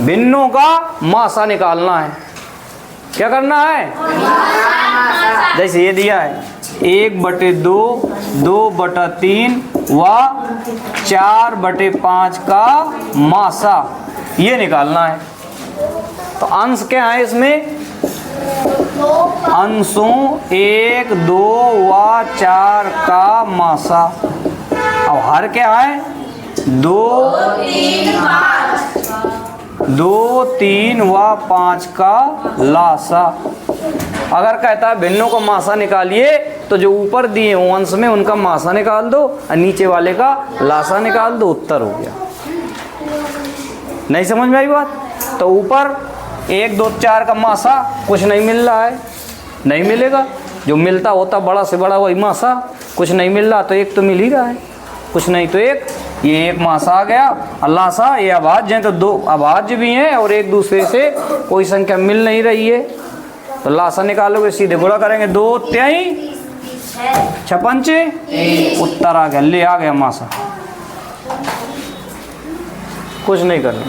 भिन्नों का मासा निकालना है। क्या करना है? जैसे ये दिया है 1/2, 2/3 व 4/5 का मासा, ये निकालना है। तो अंश क्या है इसमें? अंशों 1, 2 व 4 का मासा। अब हर क्या है? 2, 3 व 5 का लासा। अगर कहता है भिन्नों का मासा निकालिए, तो जो ऊपर दिए हो अंश में उनका मासा निकाल दो और नीचे वाले का लासा निकाल दो, उत्तर हो गया। नहीं समझ में आई बात? तो ऊपर 1, 2, 4 का मासा कुछ नहीं मिल रहा है, नहीं मिलेगा। जो मिलता होता बड़ा से बड़ा वही मासा, कुछ नहीं मिल रहा तो एक तो मिल ही रहा है, कुछ नहीं तो एक। ये एक मासा आ गया और लासा। ये अभाज्य हैं तो दो अभाज्य भी हैं और एक दूसरे से कोई संख्या मिल नहीं रही है, तो लासा निकालोगे सीधे गुणा करेंगे। 2 3 6 5 उत्तर आ गया, ले आ गया मासा। कुछ नहीं करना।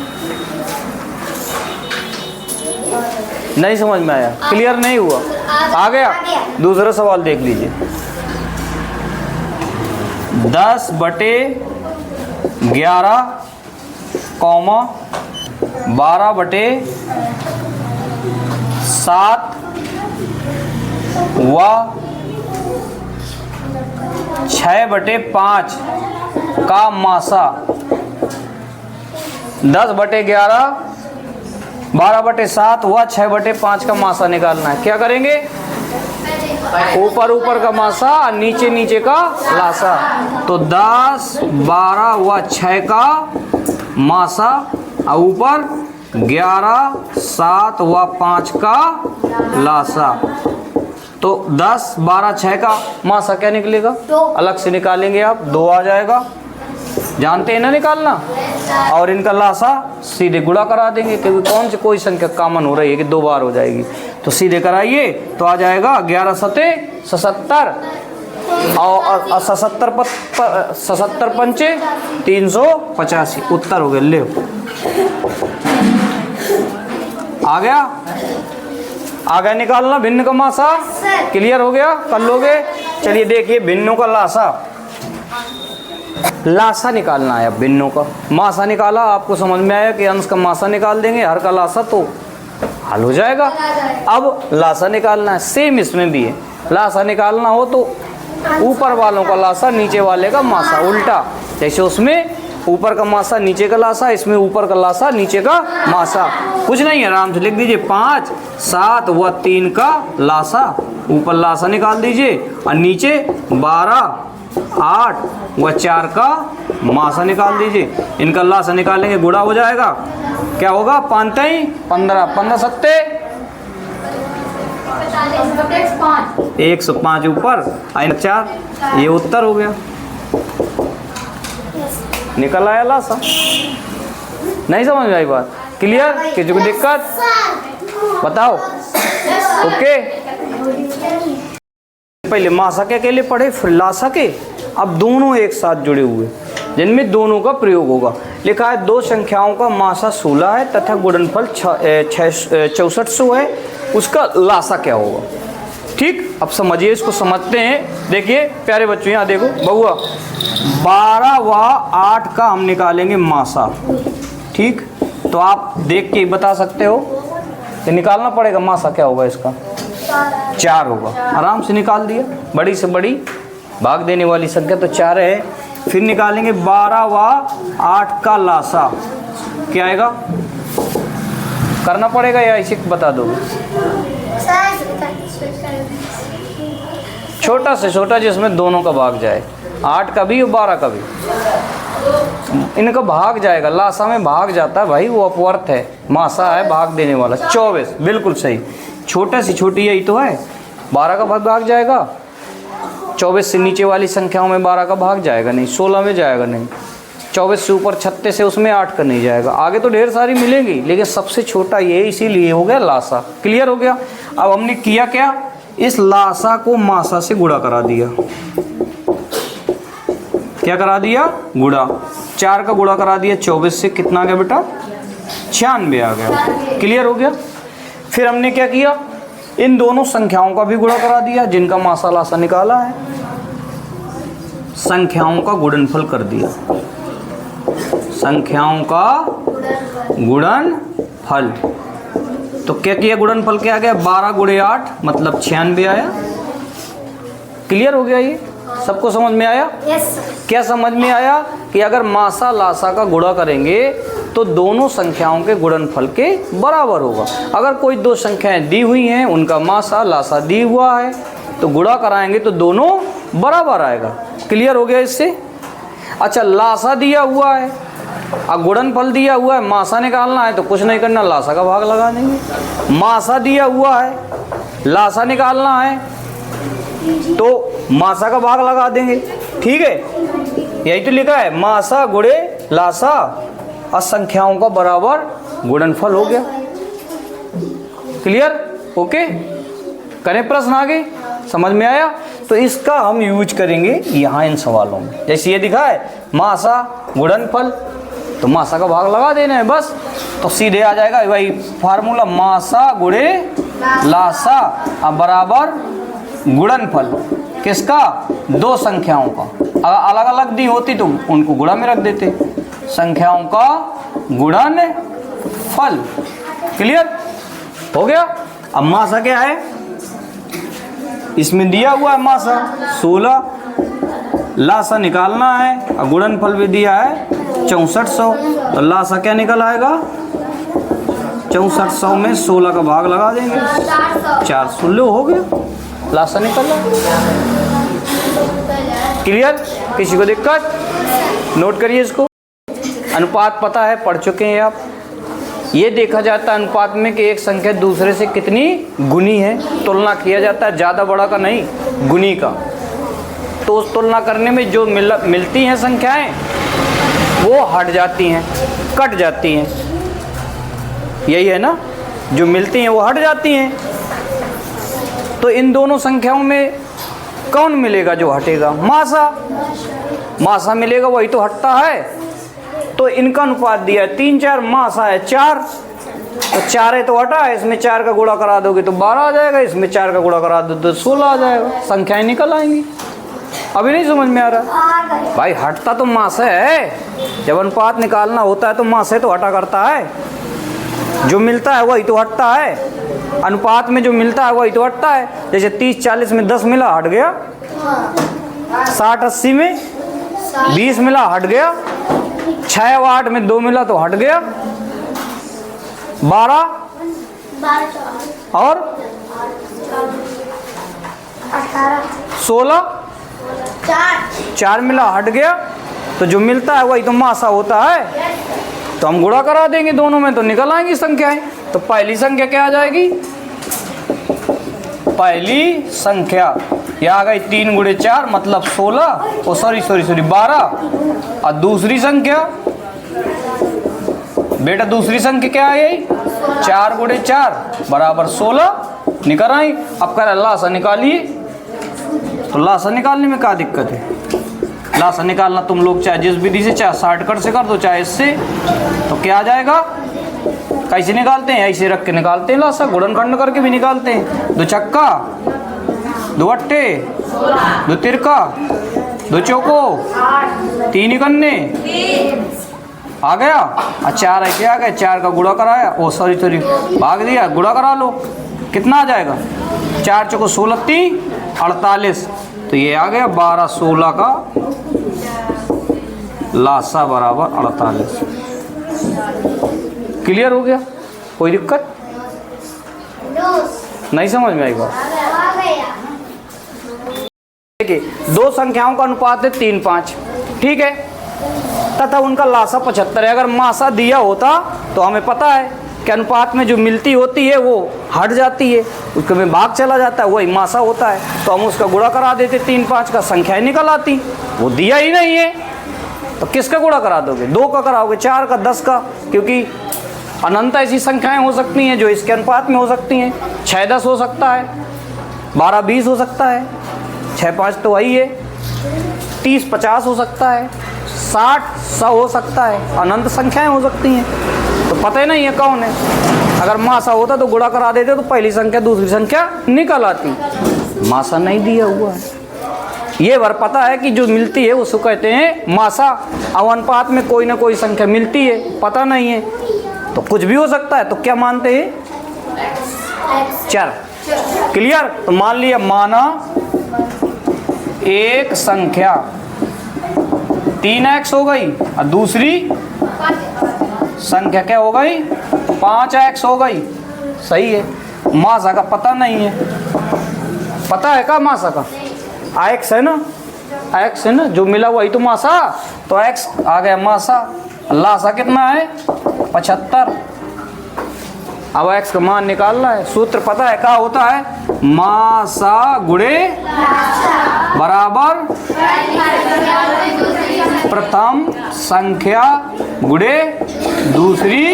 नहीं समझ में आया? क्लियर नहीं हुआ? आ गया? दूसरा सवाल देख लीजिए। 10/11, 12/7 व 6/5 का मासा। 10/11, 12/7 व 6/5 का मासा निकालना है। क्या करेंगे? ऊपर का मासा और नीचे का लासा। तो 10, 12 व 6 का मासा और ऊपर 11, 7 व 5 का लासा। तो 10, 12, 6 का मासा क्या निकलेगा? अलग से निकालेंगे आप, 2 आ जाएगा। जानते हैं ना निकालना। और इनका लासा सीधे गुणा करा देंगे, क्योंकि कौन सी कोई संख्या कॉमन हो रही है कि 2 बार हो जाएगी। तो सीधे कराइए तो आ जाएगा 11 सते 77 और 77 पंचे 385, उत्तर हो गया। ले आ गया निकालना भिन्न का मासा। क्लियर हो गया? कर लोगे? चलिए देखिए भिन्नों का लासा निकालना है। अब भिन्नों का मासा निकाला, आपको समझ में आया कि अंश का मासा निकाल देंगे, हर का लासा तो हल हो जाएगा। अब लासा निकालना है, सेम इसमें भी है। लासा निकालना हो तो ऊपर वालों का लासा, नीचे वाले का मासा, उल्टा। जैसे उसमें ऊपर का मासा नीचे का लासा, इसमें ऊपर का लासा नीचे का मासा। कुछ नहीं है, आराम से लिख दीजिए 5, 7 व 3 का लासा। ऊपर लासा निकाल दीजिए और नीचे 12, 8 व 4 का मासा निकाल दीजिए। इनका लासा निकालेंगे, गुणा हो जाएगा। क्या होगा? 5 3 15, 15 सत्ते 105 ऊपर 4, ये उत्तर हो गया। निकल आया लासा। नहीं समझ में आई बात? क्लियर? किसी को दिक्कत? बताओ। ओके, पहले मासा के अकेले पढ़े, फिर लासा के। अब दोनों एक साथ जुड़े हुए, जिनमें दोनों का प्रयोग होगा। लिखा है 2 संख्याओं का मासा 16 है तथा गुणनफल 6400 है, उसका लासा क्या होगा? ठीक, अब समझिए, इसको समझते हैं। देखिए प्यारे बच्चों, यहाँ देखो बउआ, 12 व 8 का हम निकालेंगे मासा। ठीक, तो आप देख के बता सकते हो कि निकालना पड़ेगा मासा क्या होगा इसका। 4 होगा। आराम से निकाल दिया। बड़ी से बड़ी भाग देने वाली संख्या तो 4 है। फिर निकालेंगे 12 व 8 का लासा। क्या आएगा? करना पड़ेगा या इसे बता दोगे? छोटा से छोटा जिसमें दोनों का भाग जाए, 8 का भी और 12 का भी। इनका भाग जाएगा, लासा में भाग जाता है भाई, वो अपवर्त है। मासा है भाग देने वाला। 24, बिल्कुल सही। छोटा से छोटी यही तो है। 12 का भाग जाएगा। 24 से नीचे वाली संख्याओं में 12 का भाग जाएगा नहीं, 16 में जाएगा नहीं। 24 से ऊपर 36 से उसमें 8 का नहीं जाएगा। आगे तो ढेर सारी मिलेंगी, लेकिन सबसे छोटा ये, इसीलिए हो गया लासा। क्लियर हो गया? अब हमने किया क्या? इस लासा को मासा से गुणा करा दिया। क्या करा दिया? गुणा। 4 का गुणा करा दिया 24 से। कितना आ गया बेटा? 96 आ गया। क्लियर हो गया। फिर हमने क्या किया, इन दोनों संख्याओं का भी गुणा करा दिया जिनका मासा लासा निकाला है, संख्याओं का गुणनफल कर दिया, संख्याओं का गुणनफल। तो क्या किया, गुणनफल क्या आ गया, 12 × 8 मतलब 96 आया। क्लियर हो गया, ये सबको समझ में आया? क्या समझ में आया कि अगर मासा लासा का गुणा करेंगे तो दोनों संख्याओं के गुणनफल के बराबर होगा। अगर कोई दो संख्याएं दी हुई हैं, उनका मासा लासा दी हुआ है, तो गुणा कराएंगे तो दोनों बराबर आएगा। क्लियर हो गया इससे? अच्छा, लासा दिया हुआ है, अब गुणनफल दिया हुआ है, मासा निकालना है तो कुछ नहीं करना, लासा का भाग लगा देंगे। मासा दिया हुआ है, लासा निकालना है तो मासा का भाग लगा देंगे। ठीक है, यही तो लिखा है, मासा गुणे लासा और संख्याओं का बराबर गुणनफल हो गया। क्लियर? ओके, करें प्रश्न आगे? समझ में आया? तो इसका हम यूज करेंगे यहाँ इन सवालों में। जैसे ये दिखा है मासा गुणनफल, तो मासा का भाग लगा देना है बस, तो सीधे आ जाएगा भाई फार्मूला, मासा गुणे लासा बराबर गुणनफल किसका, दो संख्याओं का। अगर अलग अलग दी होती तो उनको गुणा में रख देते, संख्याओं का गुणनफल। क्लियर हो गया? अब मासा क्या है, इसमें दिया हुआ है मासा 16, लासा निकालना है और गुणनफल भी दिया है 6400, तो लासा क्या निकल आएगा, 6400 में 16 का भाग लगा देंगे, 400 लो हो गया, लासा निकल रहा। क्लियर? किसी को दिक्कत? नोट करिए इसको। अनुपात पता है, पढ़ चुके हैं आप। ये देखा जाता है अनुपात में कि एक संख्या दूसरे से कितनी गुनी है, तुलना किया जाता है, ज़्यादा बड़ा का नहीं, गुनी का। तो उस तुलना करने में जो मिलती हैं संख्याएं वो हट जाती हैं, कट जाती हैं, यही है ना, जो मिलती हैं वो हट जाती हैं। तो इन दोनों संख्याओं में कौन मिलेगा जो हटेगा, मासा। मासा मिलेगा, वही तो हटता है। तो इनका अनुपात दिया है 3 4, मासा है 4, तो 4 है तो हटा है, इसमें 4 का गुणा करा दोगे तो 12 आ जाएगा, इसमें 4 का गुणा करा दो तो 16 आ जाएगा, संख्याएं निकल आएंगी। अभी नहीं समझ में आ रहा भाई? हटता तो मासा है, जब अनुपात निकालना होता है तो मासा तो हटा करता है, जो मिलता है वही तो हटता है, अनुपात में जो मिलता है वही तो हटता है। जैसे 30 40 में 10 मिला हट गया, 60 80 में 20 मिला हट गया, 6 और 8 में 2 मिला तो हट गया, 12 और 16 4 मिला हट गया, तो जो मिलता है वही तो मासा होता है। तो हम गुणा करा देंगे दोनों में तो निकल आएंगी संख्याएं। तो पहली संख्या क्या आ जाएगी, पहली संख्या यह आ गई 3 × 4 मतलब 16, ओ सॉरी 12। और दूसरी संख्या बेटा, दूसरी संख्या क्या आई, 4 × 4 बराबर 16 निकल आई। अब कह रहा लासा निकालिए, तो लासा निकालने में क्या दिक्कत है, लासा निकालना तुम लोग चाहे जिस विधि से, चाहे शॉर्टकट से कर दो चाहे इससे, तो क्या आ जाएगा, कैसे निकालते हैं, ऐसे रख के निकालते हैं लासा, गुणनखंड करके भी निकालते हैं। 2 छक्का 2 अट्टे 2 तिरका 2 चौको 3 इकन्ने आ गया, और 4 ऐसे आ गए, 4 का गुणा कराया, ओ सॉरी भाग दिया, गुणा करा लो, कितना आ जाएगा, 4 चौको 16 3 48, तो ये आ गया 12 16 का लासा बराबर 48। क्लियर हो गया? कोई दिक्कत नहीं? समझ में आई बात? देखिए, दो संख्याओं का अनुपात है 3 5, ठीक है, तथा उनका लासा 75 है। अगर मासा दिया होता तो हमें पता है कि अनुपात में जो मिलती होती है वो हट जाती है, उसके में भाग चला जाता है, वही मासा होता है, तो हम उसका गुणा करा देते 3 5 का, संख्याएं निकल आती। वो दिया ही नहीं है तो किसका गुणा करा दोगे, 2 का कराओगे, 4 का 10 का, क्योंकि अनंत ऐसी संख्याएं हो सकती हैं जो इसके अनुपात में हो सकती हैं। 6 10 हो सकता है, 12 20 हो सकता है, 6 5 तो वही है, 30 50 हो सकता है, 60 100 हो सकता है, अनंत संख्याएं हो सकती हैं। तो पता ही नहीं है कौन है। अगर मासा होता तो गुणा करा देते तो पहली संख्या दूसरी संख्या निकल आती। मासा नहीं दिया हुआ है। ये बार पता है कि जो मिलती है उसको कहते हैं मासा। अब अनुपात में कोई ना कोई संख्या मिलती है, पता नहीं है तो कुछ भी हो सकता है। तो क्या मानते हैं? चर। क्लियर? तो मान लिया, माना एक संख्या 3x हो गई और दूसरी संख्या क्या हो गई? 5x हो गई। सही है। मासा का पता नहीं है। पता है का मासा का? x है ना, x है ना, जो मिला वही तो मासा। तो x आ गया मासा। लासा कितना है? 75। अब x का मान निकालना है। सूत्र पता है क्या होता है? मासा गुणे बराबर प्रथम संख्या गुणे दूसरी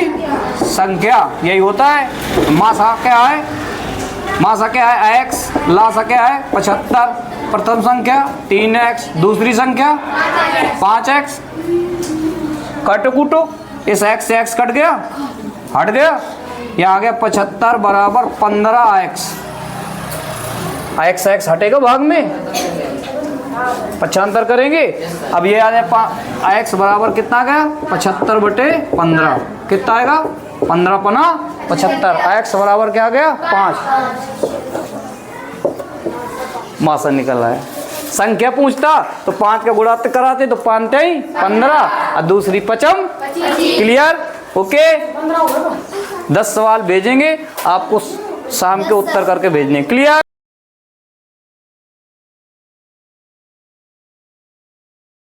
संख्या, यही होता है। मासा क्या है? मासा क्या है? x। लासा क्या है? 75। प्रथम संख्या 3x, दूसरी संख्या 5x। कट कुटो, इस x से x कट गया, हट गया, यहाँ आ गया 75 बराबर 15x। x हटेगा भाग में, 75 करेंगे। अब ये आ जाए x बराबर कितना आ गया? 75 बटे 15। कितना आएगा? 15 पना 75। x बराबर क्या आ गया? 5। मासा निकल रहा है। संख्या पूछता तो 5 का गुणा कराते तो 5 ही 15 और दूसरी 5। क्लियर? ओके। 10 सवाल भेजेंगे आपको, शाम के उत्तर करके भेजने। क्लियर?